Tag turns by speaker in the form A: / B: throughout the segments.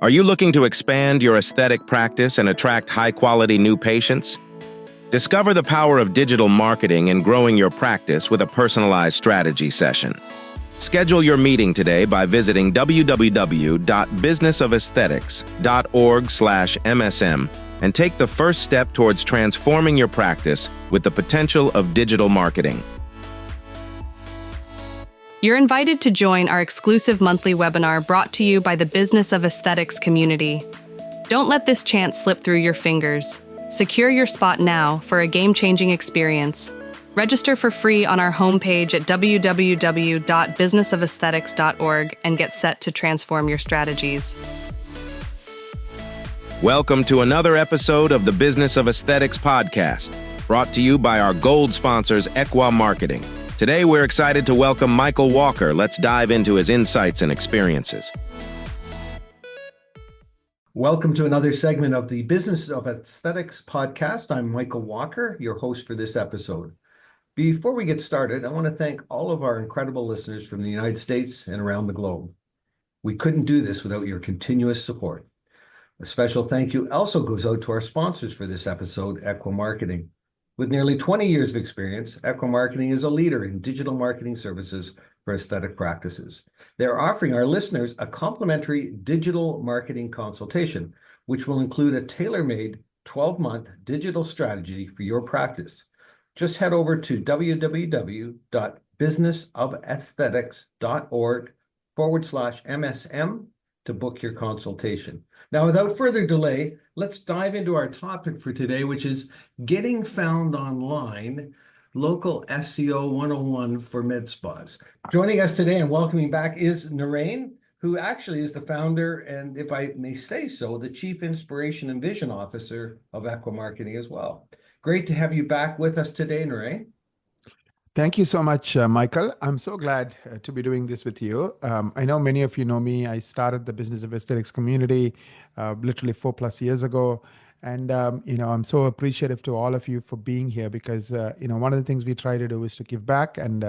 A: Are you looking to expand your aesthetic practice and attract high-quality new patients? Discover the power of digital marketing in growing your practice with a personalized strategy session. Schedule your meeting today by visiting www.businessofesthetics.org/MSM and take the first step towards transforming your practice with the potential of digital marketing.
B: You're invited to join our exclusive monthly webinar brought to you by the Business of Aesthetics community. Don't let this chance slip through your fingers. Secure your spot now for a game-changing experience. Register for free on our homepage at www.businessofesthetics.org and get set to transform your strategies.
A: Welcome to another episode of the Business of Aesthetics podcast, brought to you by our gold sponsors, Ekwa Marketing. Today, we're excited to welcome Michael Walker. Let's dive into his insights and experiences.
C: Welcome to another segment of the Business of Aesthetics podcast. I'm Michael Walker, your host for this episode. Before we get started, I want to thank all of our incredible listeners from the United States and around the globe. We couldn't do this without your continuous support. A special thank you also goes out to our sponsors for this episode, Ekwa Marketing. With nearly 20 years of experience, Ekwa Marketing is a leader in digital marketing services for aesthetic practices. They're offering our listeners a complimentary digital marketing consultation, which will include a tailor-made 12-month digital strategy for your practice. Just head over to www.businessofesthetics.org/MSM to book your consultation. Now, without further delay, let's dive into our topic for today, which is getting found online, local SEO 101 for Medspas. Joining us today and welcoming back is Naren, who actually is the founder and, if I may say so, the Chief Inspiration and Vision Officer of Ekwa Marketing as well. Great to have you back with us today, Naren.
D: Thank you so much, Michael. I'm so glad to be doing this with you. I know many of you know me. I started the Business of Aesthetics community literally 4+ years ago. And, I'm so appreciative to all of you for being here because, one of the things we try to do is to give back and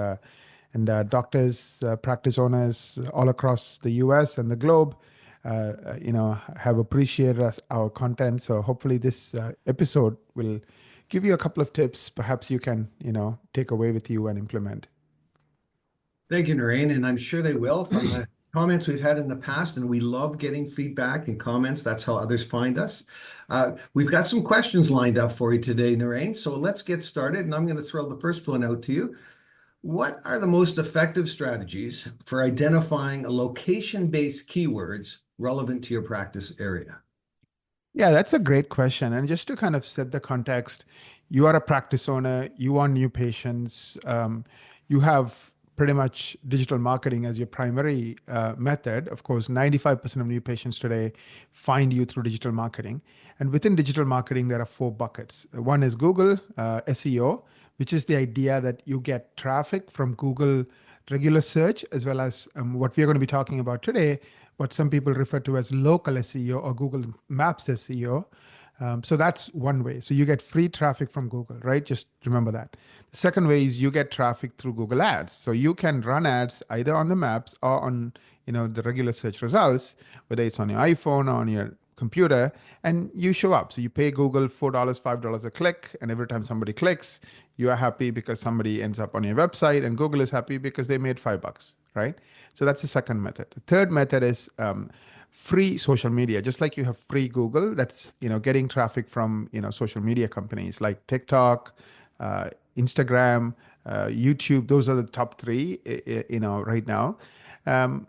D: doctors, practice owners all across the US and the globe, have appreciated our content. So hopefully this episode will give you a couple of tips perhaps you can, take away with you and implement.
C: Thank you, Naren, and I'm sure they will from the comments we've had in the past, and we love getting feedback and comments. That's how others find us. We've got some questions lined up for you today, Naren, so let's get started, and I'm going to throw the first one out to you. What are the most effective strategies for identifying location-based keywords relevant to your practice area?
D: Yeah, that's a great question. And just to kind of set the context, you are a practice owner, you want new patients, you have pretty much digital marketing as your primary method. Of course, 95% of new patients today find you through digital marketing. And within digital marketing, there are 4 buckets. One is Google SEO, which is the idea that you get traffic from Google regular search, as well as what we're going to be talking about today, what some people refer to as local SEO or Google Maps SEO. So that's one way. So you get free traffic from Google, right? Just remember that. The second way is you get traffic through Google Ads. So you can run ads either on the maps or on the regular search results, whether it's on your iPhone or on your computer, and you show up. So you pay Google $4, $5 a click, and every time somebody clicks, you are happy because somebody ends up on your website, and Google is happy because they made $5, right? So that's the second method. The third method is free social media. Just like you have free Google, that's getting traffic from social media companies like TikTok, Instagram, YouTube. Those are the top 3 right now.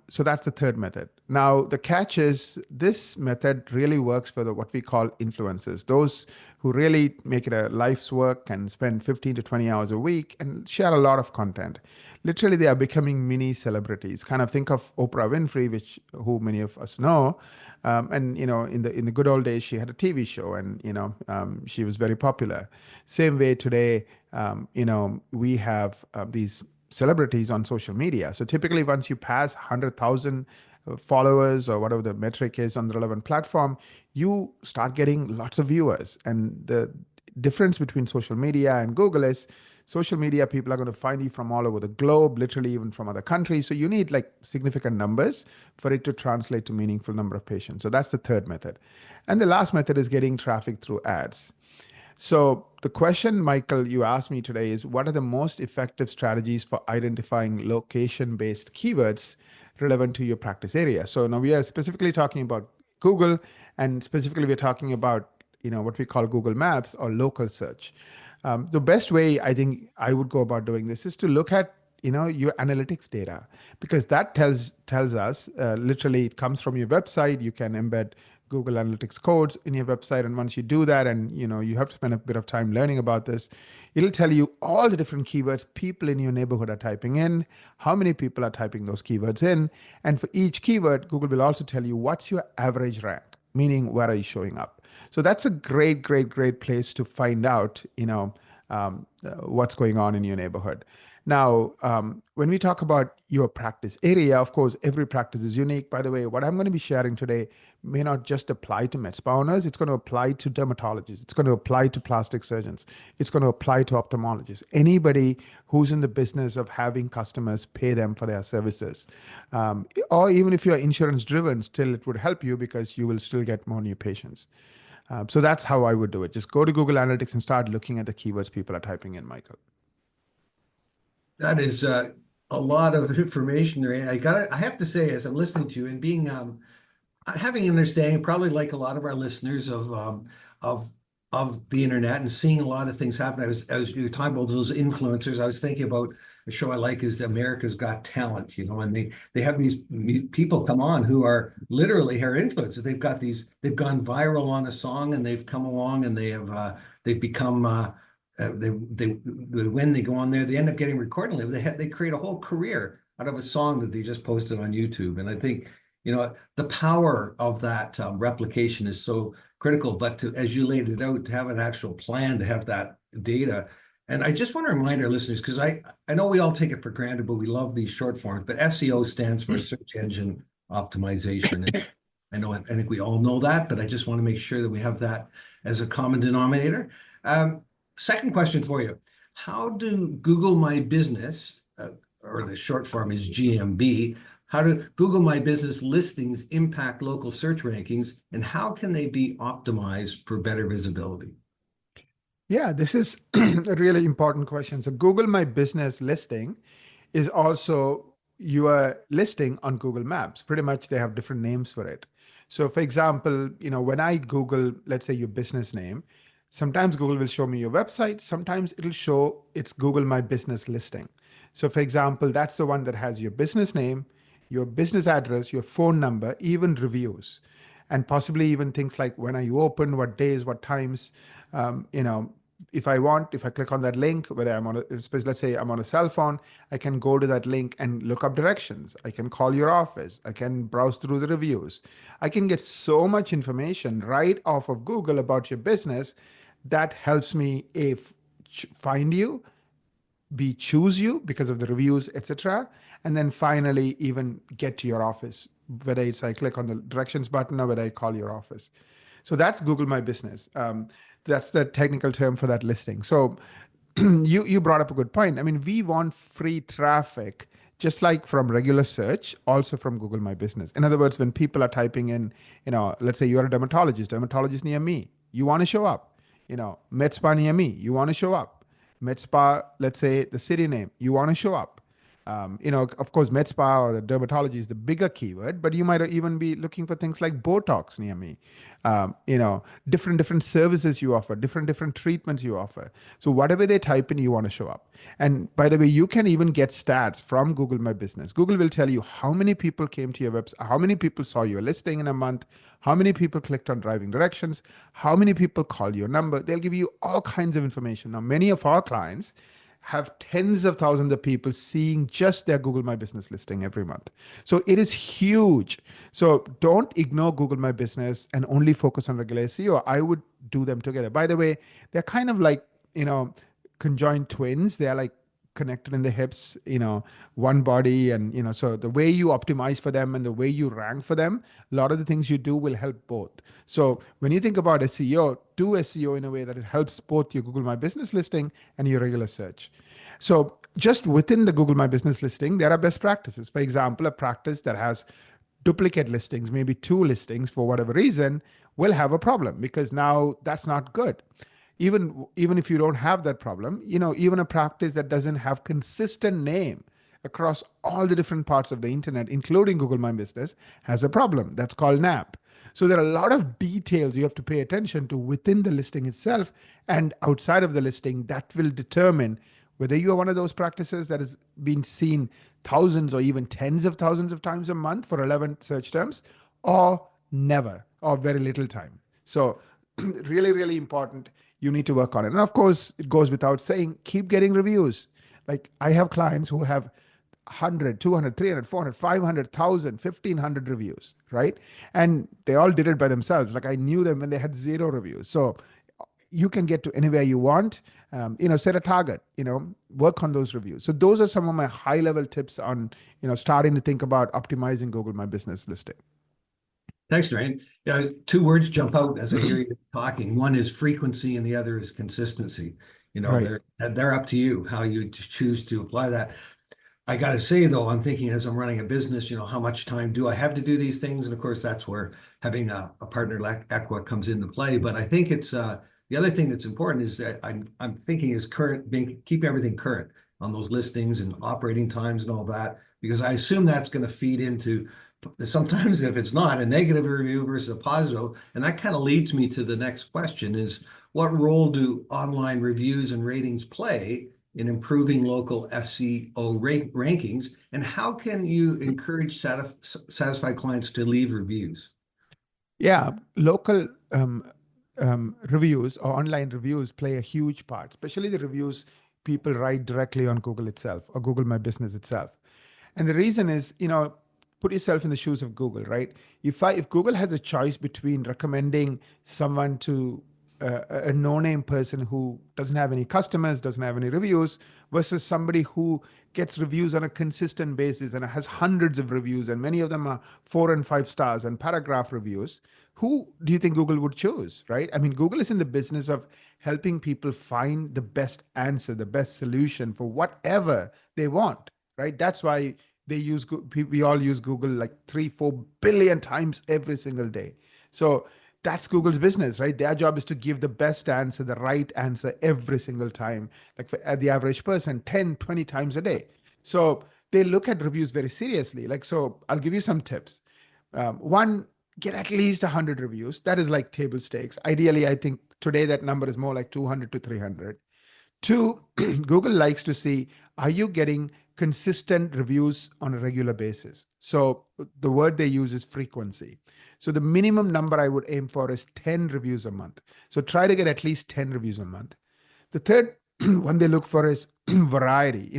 D: So that's the third method. Now, the catch is this method really works for what we call influencers, those who really make it a life's work and spend 15 to 20 hours a week and share a lot of content. Literally, they are becoming mini celebrities. Kind of think of Oprah Winfrey, who many of us know. And in the good old days, she had a TV show, and she was very popular. Same way today, we have these celebrities on social media. So typically, once you pass 100,000 followers or whatever the metric is on the relevant platform, you start getting lots of viewers. And the difference between social media and Google is social media, people are going to find you from all over the globe, literally even from other countries. So you need like significant numbers for it to translate to meaningful number of patients. So that's the third method. And the last method is getting traffic through ads. So the question, Michael, you asked me today is, what are the most effective strategies for identifying location-based keywords relevant to your practice area? So now we are specifically talking about Google, and specifically we're talking about what we call Google Maps or local search. The best way I think I would go about doing this is to look at your analytics data, because that tells us literally it comes from your website. You can embed Google Analytics codes in your website, and once you do that, and you have to spend a bit of time learning about this, it'll tell you all the different keywords people in your neighborhood are typing in, how many people are typing those keywords in, and for each keyword, Google will also tell you what's your average rank, meaning where are you showing up. So that's a great place to find out what's going on in your neighborhood. Now, when we talk about your practice area, of course, every practice is unique. By the way, what I'm going to be sharing today may not just apply to Medspa owners. It's going to apply to dermatologists. It's going to apply to plastic surgeons. It's going to apply to ophthalmologists. Anybody who's in the business of having customers pay them for their services. Or even if you're insurance driven, still it would help you because you will still get more new patients. So that's how I would do it. Just go to Google Analytics and start looking at the keywords people are typing in, Michael.
C: That is a lot of information there. I have to say, as I'm listening to you and being having an understanding, probably like a lot of our listeners of the internet and seeing a lot of things happen. You were talking about those influencers. I was thinking about a show I like is America's Got Talent, and they have these people come on who are literally hair influencers. They've gone viral on a song, and they've come along and they've become when they go on there, they end up getting recording label. They create a whole career out of a song that they just posted on YouTube. And I think, the power of that replication is so critical. But as you laid it out, to have an actual plan, to have that data. And I just want to remind our listeners, because I know we all take it for granted, but we love these short forms. But SEO stands for search engine optimization. And I think we all know that, but I just want to make sure that we have that as a common denominator. Second question for you. How do Google My Business, or the short form is GMB, how do Google My Business listings impact local search rankings, and how can they be optimized for better visibility?
D: Yeah, this is a really important question. So Google My Business listing is also your listing on Google Maps. Pretty much they have different names for it. So for example, when I Google, let's say your business name, sometimes Google will show me your website. Sometimes it'll show it's Google My Business listing. So for example, that's the one that has your business name, your business address, your phone number, even reviews, and possibly even things like when are you open, what days, what times. If I click on that link, whether let's say I'm on a cell phone, I can go to that link and look up directions. I can call your office. I can browse through the reviews. I can get so much information right off of Google about your business that helps me find you, B, choose you because of the reviews, etc. And then finally, even get to your office, whether it's I click on the directions button or whether I call your office. So that's Google My Business. That's the technical term for that listing. So you brought up a good point. I mean, we want free traffic, just like from regular search, also from Google My Business. In other words, when people are typing in, let's say you're a dermatologist near me, you want to show up. Medspa near me, you want to show up. Medspa, let's say the city name, you want to show up. Of course, Medspa or the dermatology is the bigger keyword, but you might even be looking for things like Botox near me. Different services you offer, different treatments you offer. So whatever they type in, you want to show up. And by the way, you can even get stats from Google My Business. Google will tell you how many people came to your website, how many people saw your listing in a month, how many people clicked on driving directions, how many people called your number. They'll give you all kinds of information. Now, many of our clients have tens of thousands of people seeing just their Google My Business listing every month. So it is huge. So don't ignore Google My Business and only focus on regular SEO. I would do them together. By the way, they're kind of like, conjoined twins. They're like connected in the hips, one body. And, so the way you optimize for them and the way you rank for them, a lot of the things you do will help both. So when you think about SEO, do SEO in a way that it helps both your Google My Business listing and your regular search. So just within the Google My Business listing, there are best practices. For example, a practice that has duplicate listings, maybe 2 listings for whatever reason, will have a problem because now that's not good. Even if you don't have that problem, even a practice that doesn't have consistent name across all the different parts of the internet, including Google My Business, has a problem. That's called NAP. So there are a lot of details you have to pay attention to within the listing itself and outside of the listing that will determine whether you are one of those practices that has been seen thousands or even tens of thousands of times a month for relevant search terms, or never, or very little time. So really, really important. You need to work on it. And of course, it goes without saying, keep getting reviews. Like I have clients who have 100, 200, 300, 400, 500,000, 1,500 reviews, right? And they all did it by themselves. Like I knew them when they had 0 reviews. So you can get to anywhere you want, set a target, work on those reviews. So those are some of my high level tips on, starting to think about optimizing Google My Business listing.
C: Thanks, Naren. Yeah, 2 words jump out as I hear you talking. One is frequency and the other is consistency.
D: Right.
C: They're up to you how you choose to apply that. I got to say, though, I'm thinking as I'm running a business, how much time do I have to do these things? And of course, that's where having a partner like Ekwa comes into play. But I think it's the other thing that's important is that I'm thinking is keep everything current on those listings and operating times and all that, because I assume that's going to feed into sometimes if it's not a negative review versus a positive. And that kind of leads me to the next question is what role do online reviews and ratings play in improving local SEO rankings, and how can you encourage satisfied clients to leave reviews?
D: Yeah, local reviews or online reviews play a huge part, especially the reviews people write directly on Google itself or Google My Business itself. And the reason is, put yourself in the shoes of Google, right? If Google has a choice between recommending someone to a no-name person who doesn't have any customers, doesn't have any reviews, versus somebody who gets reviews on a consistent basis and has hundreds of reviews, and many of them are 4 and 5 stars and paragraph reviews, who do you think Google would choose, right? I mean, Google is in the business of helping people find the best answer, the best solution for whatever they want, right? That's why we all use Google like 3-4 billion times every single day. So that's Google's business, right? Their job is to give the best answer, the right answer every single time, like for the average person, 10, 20 times a day. So they look at reviews very seriously. So I'll give you some tips. One, get at least 100 reviews. That is like table stakes. Ideally, I think today that number is more like 200 to 300. 2, Google likes to see, are you getting consistent reviews on a regular basis? So the word they use is frequency. So the minimum number I would aim for is 10 reviews a month. So try to get at least 10 reviews a month. The third one they look for is variety.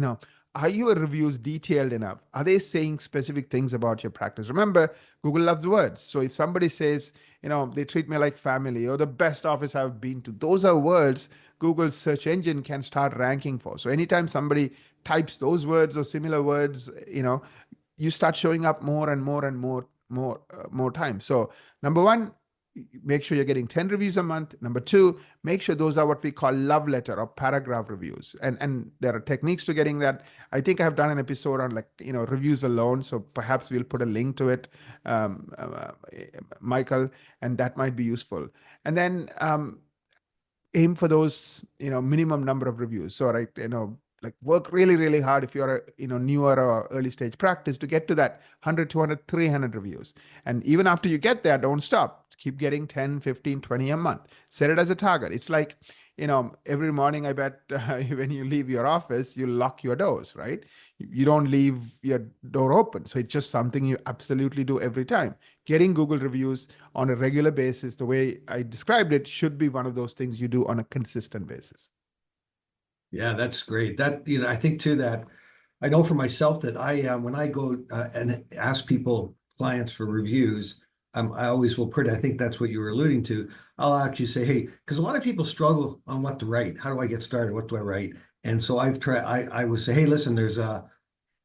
D: Are your reviews detailed enough? Are they saying specific things about your practice? Remember, Google loves words. So if somebody says, they treat me like family or the best office I've been to, those are words Google's search engine can start ranking for. So anytime somebody types those words or similar words, you start showing up more and more and more time. So number 1, make sure you're getting 10 reviews a month. Number 2, make sure those are what we call love letter or paragraph reviews. And there are techniques to getting that. I think I've done an episode on reviews alone. So perhaps we'll put a link to it, Michael, and that might be useful. And then aim for those, minimum number of reviews. So, right, work really, really hard if you're a newer or early stage practice to get to that 100, 200, 300 reviews. And even after you get there, don't stop. Keep getting 10, 15, 20 a month. Set it as a target. It's like, every morning, I bet when you leave your office, you lock your doors, right? You don't leave your door open. So it's just something you absolutely do every time. Getting Google reviews on a regular basis, the way I described it, should be one of those things you do on a consistent basis.
C: Yeah, that's great. That, I think too that I know for myself that when I go and ask clients for reviews, I always will I think that's what you were alluding to. I'll actually say, hey, because a lot of people struggle on what to write. How do I get started? What do I write? And so I would say, hey, listen, there's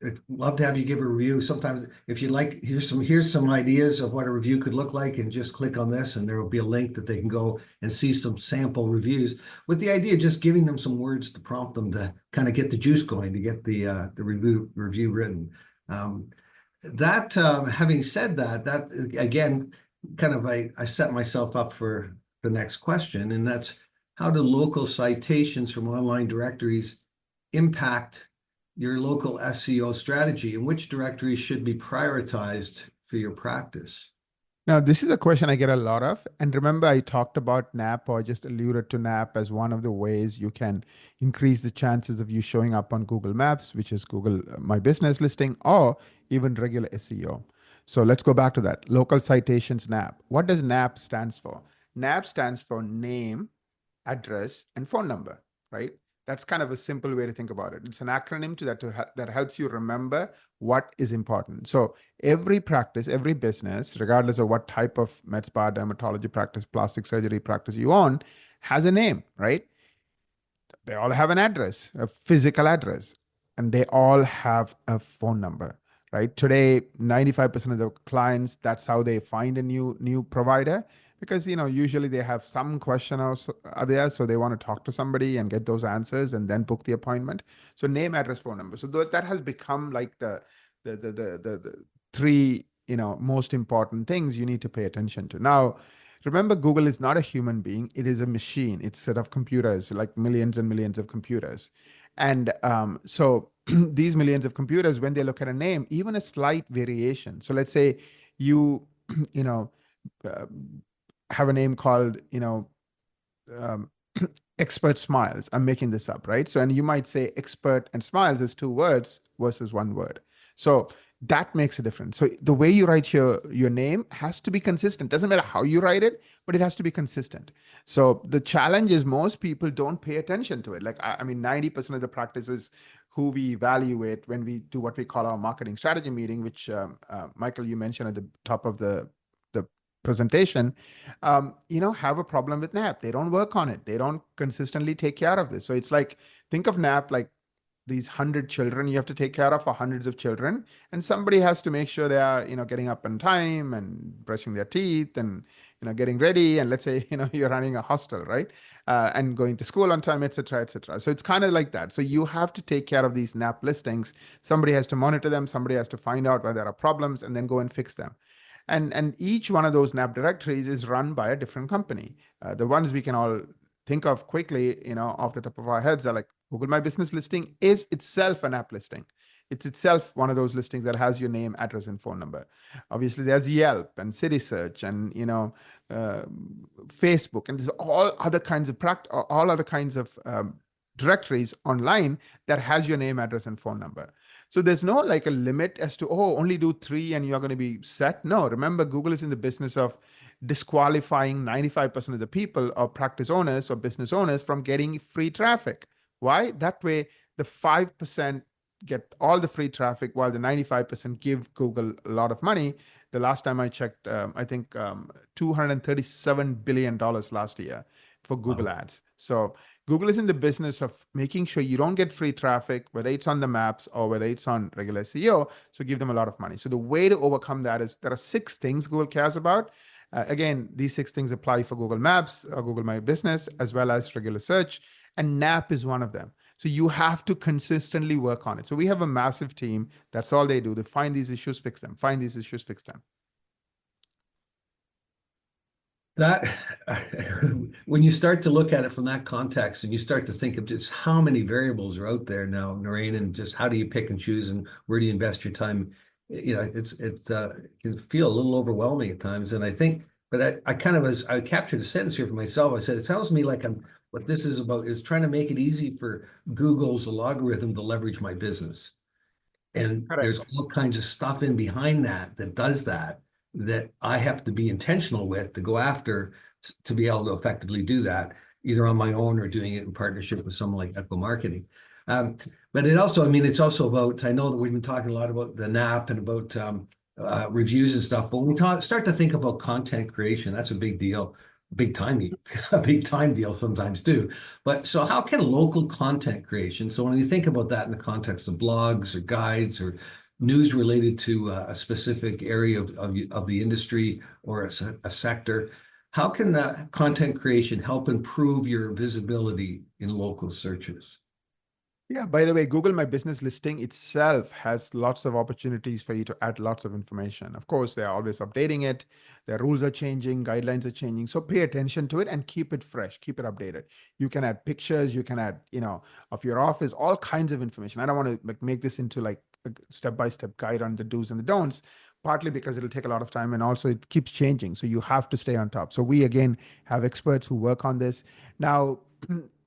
C: I'd love to have you give a review. Sometimes if you'd like, here's some ideas of what a review could look like, and just click on this and there will be a link that they can go and see some sample reviews, with the idea of just giving them some words to prompt them to kind of get the juice going, to get the review written. Having said that again, kind of I set myself up for the next question, and that's, how do local citations from online directories impact your local SEO strategy, and which directories should be prioritized for your practice?
D: Now, this is a question I get a lot of. And remember, I talked about NAP, or just alluded to NAP as one of the ways you can increase the chances of you showing up on Google Maps, which is Google My Business listing, or even regular SEO. So let's go back to that. Local citations NAP. What does NAP stands for? NAP stands for name, address, and phone number, right? That's kind of a simple way to think about it. It's an acronym that helps you remember what is important. So every practice, every business, regardless of what type of med spa, dermatology practice, plastic surgery practice you own, has a name, right? They all have an address, a physical address, and they all have a phone number, right? Today, 95% of the clients, that's how they find a new provider, because usually they have some questionnaires there, so they want to talk to somebody and get those answers and then book the appointment. So name, address, phone number. So that has become like the three most important things you need to pay attention to. Now, remember, Google is not a human being; it is a machine. It's a set of computers, like millions and millions of computers, and so these millions of computers, when they look at a name, even a slight variation. So let's say you have a name called, um, Expert Smiles. I'm making this up, right? So, and you might say expert and smiles is 2 words versus 1 word. So that makes a difference. So the way you write your name has to be consistent. Doesn't matter how you write it, but it has to be consistent. So the challenge is most people don't pay attention to it. Like, I mean, 90% of the practices who we evaluate when we do what we call our marketing strategy meeting, which Michael, you mentioned at the top of the presentation, have a problem with NAP. They don't work on it. They don't consistently take care of this. So it's like, think of NAP like these 100 children you have to take care of, or hundreds of children, and somebody has to make sure they are, getting up on time and brushing their teeth and, getting ready. And let's say, you're running a hostel, right? And going to school on time, et cetera, et cetera. So it's kind of like that. So you have to take care of these NAP listings. Somebody has to monitor them. Somebody has to find out where there are problems and then go and fix them. And each one of those NAP directories is run by a different company. The ones we can all think of quickly, off the top of our heads, are like Google My Business listing is itself an app listing. It's itself one of those listings that has your name, address, and phone number. Obviously, there's Yelp and City Search and Facebook, and there's all other kinds of directories online that has your name, address, and phone number. So there's no like a limit as to, only do 3 and you're going to be set. No, remember, Google is in the business of disqualifying 95% of the people or practice owners or business owners from getting free traffic. Why? That way, the 5% get all the free traffic while the 95% give Google a lot of money. The last time I checked, I think $237 billion last year for Google ads. So Google is in the business of making sure you don't get free traffic, whether it's on the maps or whether it's on regular SEO. So give them a lot of money. So the way to overcome that is there are 6 things Google cares about. Again, these 6 things apply for Google Maps or Google My Business, as well as regular search. And NAP is one of them. So you have to consistently work on it. So we have a massive team. That's all they do. They find these issues, fix them. Find these issues, fix them.
C: That when you start to look at it from that context, and you start to think of just how many variables are out there now, Naren, and just how do you pick and choose and where do you invest your time? It can feel a little overwhelming at times. And I think, but I kind of, as I captured a sentence here for myself, I said, it sounds to me like what this is about is trying to make it easy for Google's algorithm to leverage my business. And
D: Correct.
C: There's all kinds of stuff in behind that does that I have to be intentional with to go after, to be able to effectively do that, either on my own or doing it in partnership with someone like Ekwa Marketing. But it's also about, I know that we've been talking a lot about the NAP and about reviews and stuff, but when we start to think about content creation, that's a big deal. big time, a big time deal sometimes too. But so how can local content creation, so when you think about that in the context of blogs or guides or news related to a specific area of the industry or a sector, how can that content creation help improve your visibility in local searches?
D: Yeah, by the way, Google My Business listing itself has lots of opportunities for you to add lots of information. Of course, they are always updating it. Their rules are changing, guidelines are changing. So pay attention to it and keep it fresh, keep it updated. You can add pictures, you can add, of your office, all kinds of information. I don't want to make this into like a step-by-step guide on the do's and the don'ts, partly because it'll take a lot of time and also it keeps changing. So you have to stay on top. So we, again, have experts who work on this. Now,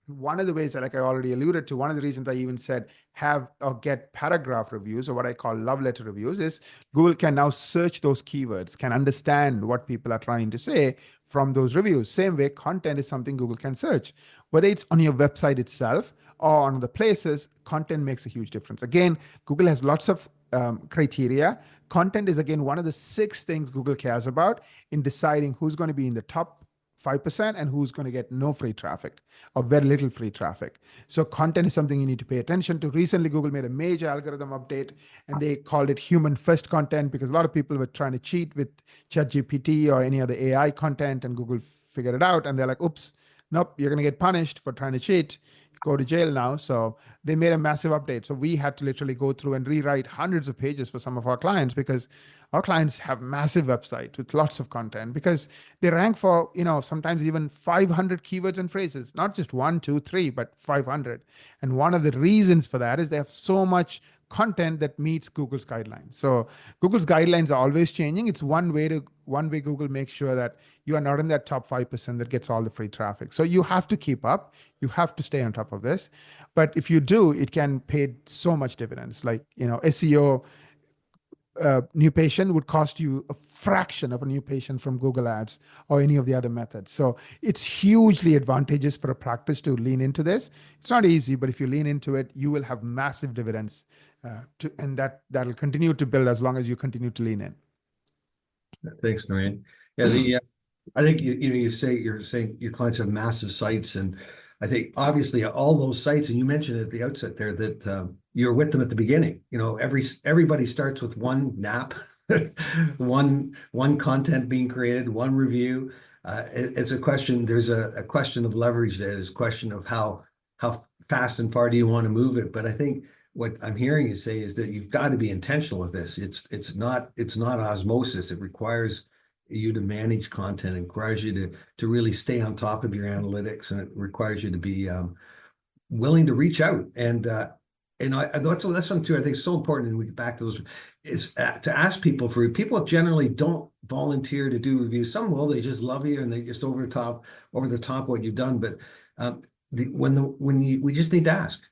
D: one of the ways that, like I already alluded to, one of the reasons I even said have or get paragraph reviews, or what I call love letter reviews, is Google can now search those keywords, can understand what people are trying to say from those reviews. Same way, content is something Google can search. Whether it's on your website itself or on other places, content makes a huge difference. Again, Google has lots of criteria. Content is, again, one of the 6 things Google cares about in deciding who's going to be in the top 5% and who's going to get no free traffic or very little free traffic. So content is something you need to pay attention to. Recently, Google made a major algorithm update and they called it human first content because a lot of people were trying to cheat with ChatGPT or any other AI content, and Google figured it out and they're like, oops, nope, you're going to get punished for trying to cheat. Go to jail now. So they made a massive update. So we had to literally go through and rewrite hundreds of pages for some of our clients because our clients have massive websites with lots of content because they rank for, sometimes even 500 keywords and phrases, not just 1, 2, 3, but 500. And one of the reasons for that is they have so much content that meets Google's guidelines. So Google's guidelines are always changing. It's one way Google makes sure that you are not in that top 5% that gets all the free traffic. So you have to keep up. You have to stay on top of this. But if you do, it can pay so much dividends. Like, SEO, new patient would cost you a fraction of a new patient from Google Ads or any of the other methods. So it's hugely advantageous for a practice to lean into this. It's not easy, but if you lean into it, you will have massive dividends, and that'll continue to build as long as you continue to lean in.
C: Thanks, Naren. Yeah, I think you're saying your clients have massive sites, and I think obviously all those sites, and you mentioned at the outset there that you're with them at the beginning. Everybody starts with one NAP, one content being created, one review. It's a question. There's a question of leverage there. There's a question of how fast and far do you want to move it. But I think what I'm hearing you say is that you've got to be intentional with this. It's not osmosis. It requires you to manage content. It requires you to really stay on top of your analytics, and it requires you to be willing to reach out. And that's something too I think is so important. And we get back to those is to ask people for. People generally don't volunteer to do reviews. Some will. They just love you and they just over the top what you've done. But we just need to ask.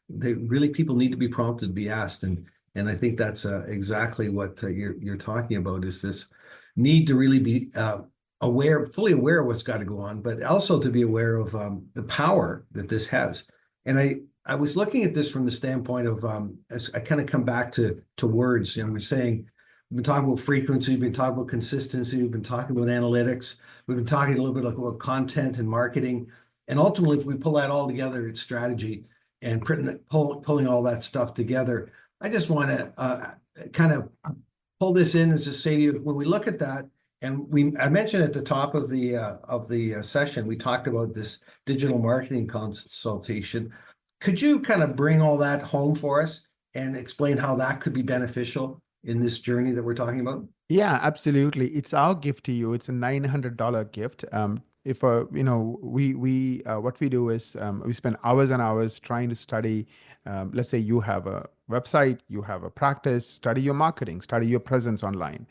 C: People need to be prompted to be asked, and I think that's exactly what you're talking about. Is this need to really be fully aware of what's got to go on, but also to be aware of the power that this has. And I was looking at this from the standpoint of as I kind of come back to words, and we've been talking about frequency, we've been talking about consistency, we've been talking about analytics, we've been talking a little bit about content and marketing. And ultimately, if we pull that all together, it's strategy and pulling all that stuff together. I just want to kind of pull this in as to say to you, when we look at that, and I mentioned at the top of the session, we talked about this digital marketing consultation. Could you kind of bring all that home for us and explain how that could be beneficial in this journey that we're talking about?
D: Yeah, absolutely. It's our gift to you. It's a $900 gift. If what we do is we spend hours and hours trying to study. Let's say you have a website, you have a practice, study your marketing, study your presence online.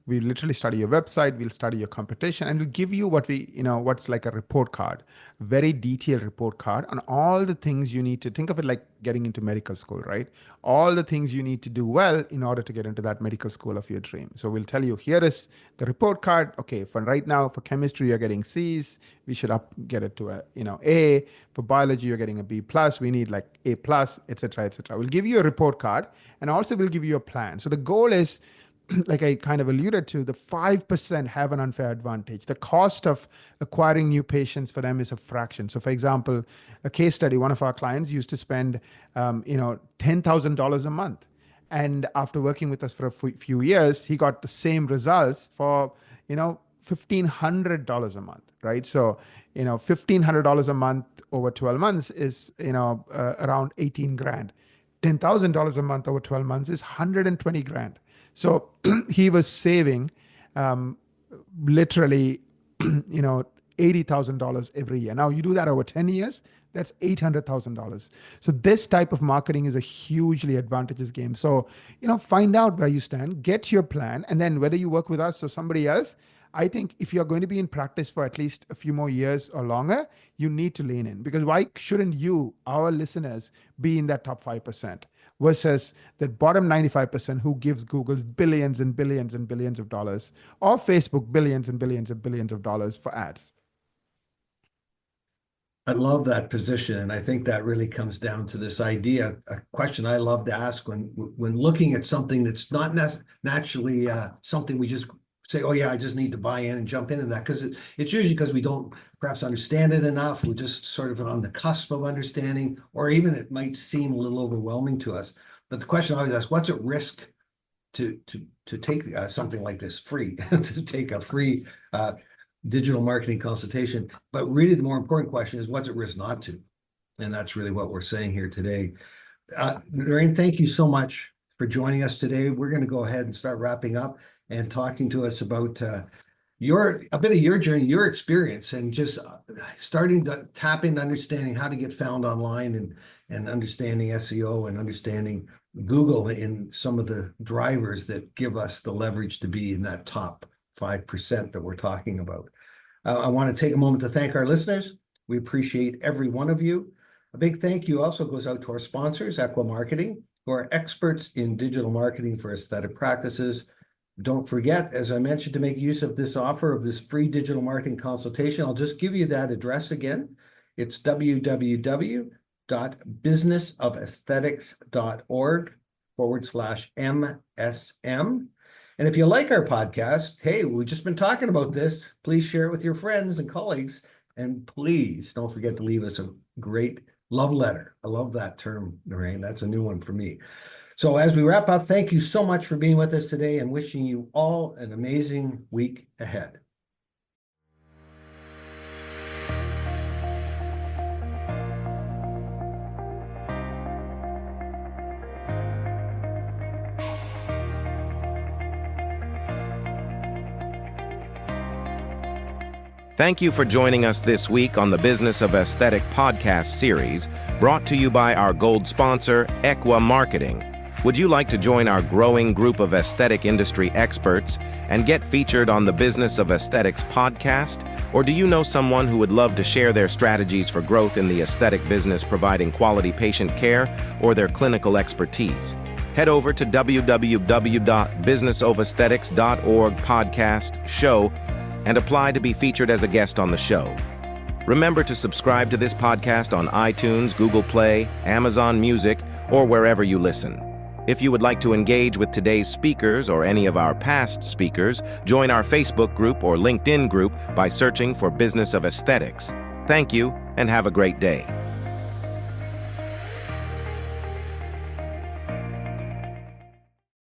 D: We literally study your website, we'll study your competition, and we'll give you what's like a report card, very detailed report card on all the things you need to think of it like getting into medical school, right? All the things you need to do well in order to get into that medical school of your dream. So we'll tell you, here is the report card. Okay, for right now, for chemistry, you're getting C's. We should get it to A. For biology, you're getting a B+. We need like A+, etc., etc. We'll give you a report card, and also we'll give you a plan. So the goal is like I kind of alluded to, the 5% have an unfair advantage. The cost of acquiring new patients for them is a fraction. So for example, a case study, one of our clients used to spend, $10,000 a month. And after working with us for a few years, he got the same results for, $1,500 a month, right? So, $1,500 a month over 12 months is, around 18 grand. $10,000 a month over 12 months is 120 grand. So he was saving literally, $80,000 every year. Now you do that over 10 years, that's $800,000. So this type of marketing is a hugely advantageous game. So, find out where you stand, get your plan, and then whether you work with us or somebody else, I think if you're going to be in practice for at least a few more years or longer, you need to lean in, because why shouldn't you, our listeners, be in that top 5% versus the bottom 95% who gives Google billions and billions and billions of dollars, or Facebook billions and billions and billions of dollars for ads?
C: I love that position, and I think that really comes down to this idea. A question I love to ask when looking at something that's not naturally something we just say, oh yeah, I just need to buy in and jump into that, because it's usually because we don't perhaps understand it enough. We're just sort of on the cusp of understanding, or even it might seem a little overwhelming to us. But the question I always ask, what's at risk to take something like this free, to take a free digital marketing consultation? But really the more important question is, what's at risk not to? And that's really what we're saying here today. Naren, thank you so much for joining us today. We're going to go ahead and start wrapping up and talking to us about a bit of your journey, your experience, and just starting to tap into understanding how to get found online, and understanding SEO, and understanding Google in some of the drivers that give us the leverage to be in that top 5% that we're talking about. I want to take a moment to thank our listeners. We appreciate every one of you. A big thank you also goes out to our sponsors, Ekwa Marketing, who are experts in digital marketing for aesthetic practices. Don't forget, as I mentioned, to make use of this offer of this free digital marketing consultation. I'll just give you that address again. It's www.businessofesthetics.org/MSM. And if you like our podcast, hey, we've just been talking about this, please share it with your friends and colleagues. And please don't forget to leave us a great love letter. I love that term, Naren. That's a new one for me. So as we wrap up, thank you so much for being with us today, and wishing you all an amazing week ahead.
A: Thank you for joining us this week on the Business of Aesthetic podcast series, brought to you by our gold sponsor, Ekwa Marketing. Would you like to join our growing group of aesthetic industry experts and get featured on the Business of Aesthetics podcast? Or do you know someone who would love to share their strategies for growth in the aesthetic business, providing quality patient care, or their clinical expertise? Head over to www.businessofesthetics.org podcast show and apply to be featured as a guest on the show. Remember to subscribe to this podcast on iTunes, Google Play, Amazon Music, or wherever you listen. If you would like to engage with today's speakers or any of our past speakers, join our Facebook group or LinkedIn group by searching for Business of Aesthetics. Thank you, and have a great day.